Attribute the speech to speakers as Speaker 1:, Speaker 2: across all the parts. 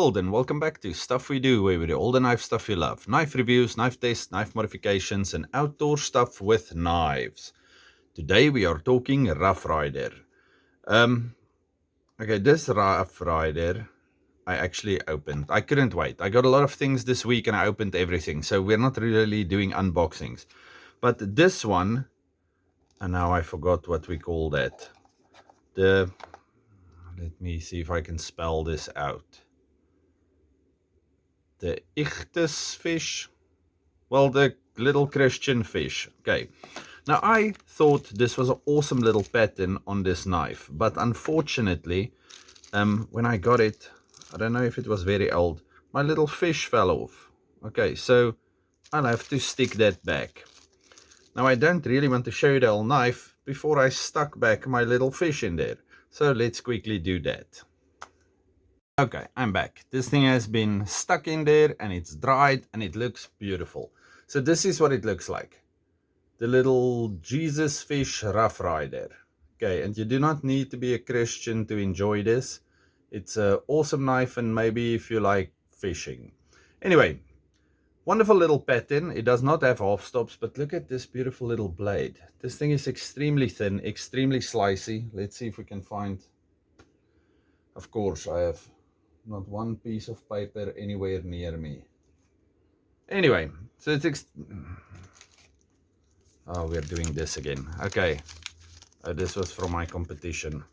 Speaker 1: world, and welcome back to Stuff We Do, where we do all the knife stuff you love. Knife reviews, knife tests, knife modifications, and outdoor stuff with knives. Today we are talking Rough Rider. Okay, this Rough Rider I actually opened. I couldn't wait. I got a lot of things this week and I opened everything, so we're not really doing unboxings. But this one, and now I forgot what we call that. Let me see if I can spell this out. The Ichthys fish. Well, the little Christian fish. Okay. Now, I thought this was an awesome little pattern on this knife, but unfortunately, when I got it, I don't know if it was very old, my little fish fell off. Okay, so I'll have to stick that back. Now, I don't really want to show you the whole knife before I stuck back my little fish in there. So let's quickly do that. Okay, I'm back. This thing has been stuck in there and it's dried and it looks beautiful. So this is what it looks like. The little Jesus fish Rough Rider. Okay, and you do not need to be a Christian to enjoy this. It's an awesome knife, and maybe if you like fishing. Anyway, wonderful little pattern. It does not have half stops, but look at this beautiful little blade. This thing is extremely thin, extremely slicey. Let's see if we can find. Of course, I have not one piece of paper anywhere near me. Anyway, so it's oh, we're doing this again. Okay, this was from my competition.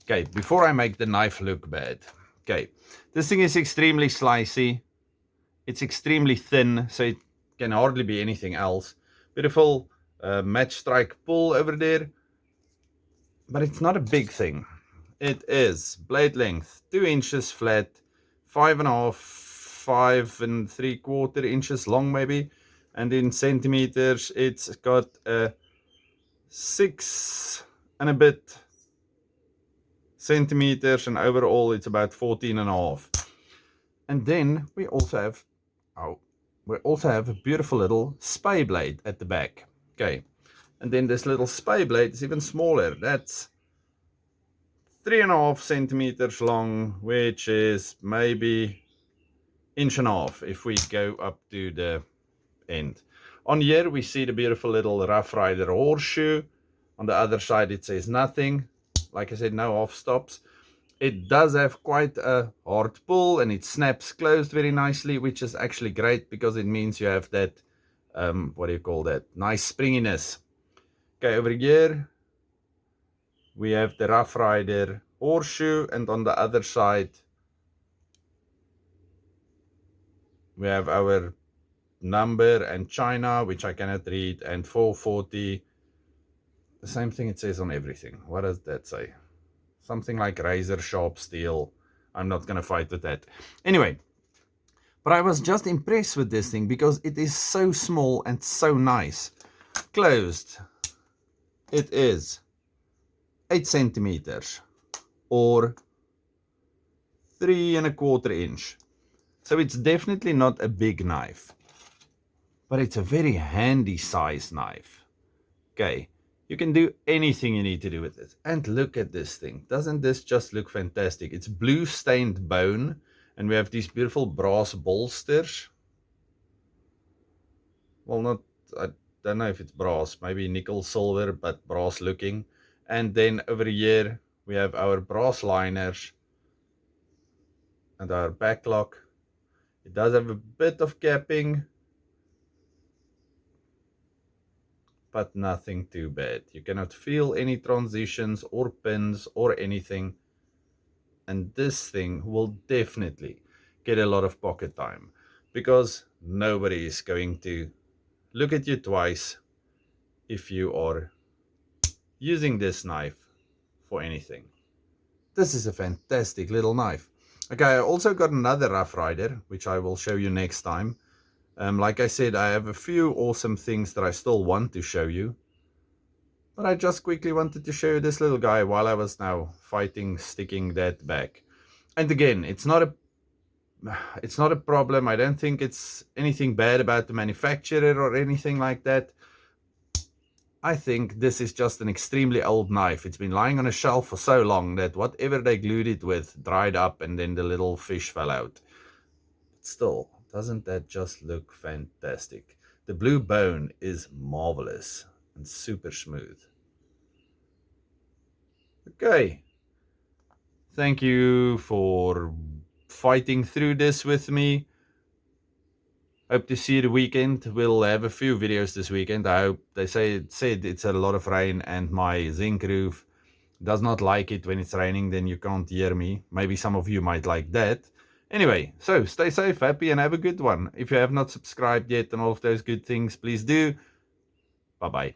Speaker 1: Okay, before I make the knife look bad. Okay, this thing is extremely slicey. It's extremely thin, so it can hardly be anything else. Beautiful match strike pull over there. But it's not a big thing. It is blade length 2 inches flat, 5.5, 5 3/4 inches long maybe, and in centimeters it's got a 6 and a bit centimeters, and overall it's about 14.5. And then we also have a beautiful little Spey blade at the back. Okay, and then this little Spey blade is even smaller. That's 3.5 centimeters long, which is maybe 1.5 inches if we go up to the end. On here we see the beautiful little Rough Rider horseshoe. On the other side it says nothing. Like I said, no off stops. It does have quite a hard pull and it snaps closed very nicely, which is actually great because it means you have that, what do you call that? Nice springiness. Okay, over here we have the Rough Rider horseshoe, and on the other side we have our number and China, which I cannot read, and 440. The same thing it says on everything. What does that say? Something like razor sharp steel. I'm not going to fight with that. Anyway, but I was just impressed with this thing because it is so small and so nice. Closed, it is 8 centimeters or 3.25 inches. So it's definitely not a big knife, but it's a very handy size knife. Okay. You can do anything you need to do with it. And look at this thing. Doesn't this just look fantastic? It's blue stained bone. And we have these beautiful brass bolsters. Well, I don't know if it's brass. Maybe nickel silver, but brass looking. And then over here, we have our brass liners. And our backlock. It does have a bit of capping, but nothing too bad. You cannot feel any transitions or pins or anything. And this thing will definitely get a lot of pocket time because nobody is going to look at you twice if you are using this knife for anything. This is a fantastic little knife. Okay, I also got another Rough Rider, which I will show you next time. Like I said, I have a few awesome things that I still want to show you. But I just quickly wanted to show you this little guy while I was now fighting, sticking that back. And again, it's not a problem. I don't think it's anything bad about the manufacturer or anything like that. But it's a very handy size knife. Okay, I think this is just an extremely old knife. It's been lying on a shelf for so long that whatever they glued it with dried up and then the little fish fell out. But still, doesn't that just look fantastic? The blue bone is marvelous and super smooth. Okay. Thank you for fighting through this with me. Hope to see you the weekend. We'll have a few videos this weekend. I hope they said it's a lot of rain and my zinc roof does not like it when it's raining, then you can't hear me. Maybe some of you might like that. Anyway, so stay safe, happy, and have a good one. If you have not subscribed yet and all of those good things, please do. Bye-bye.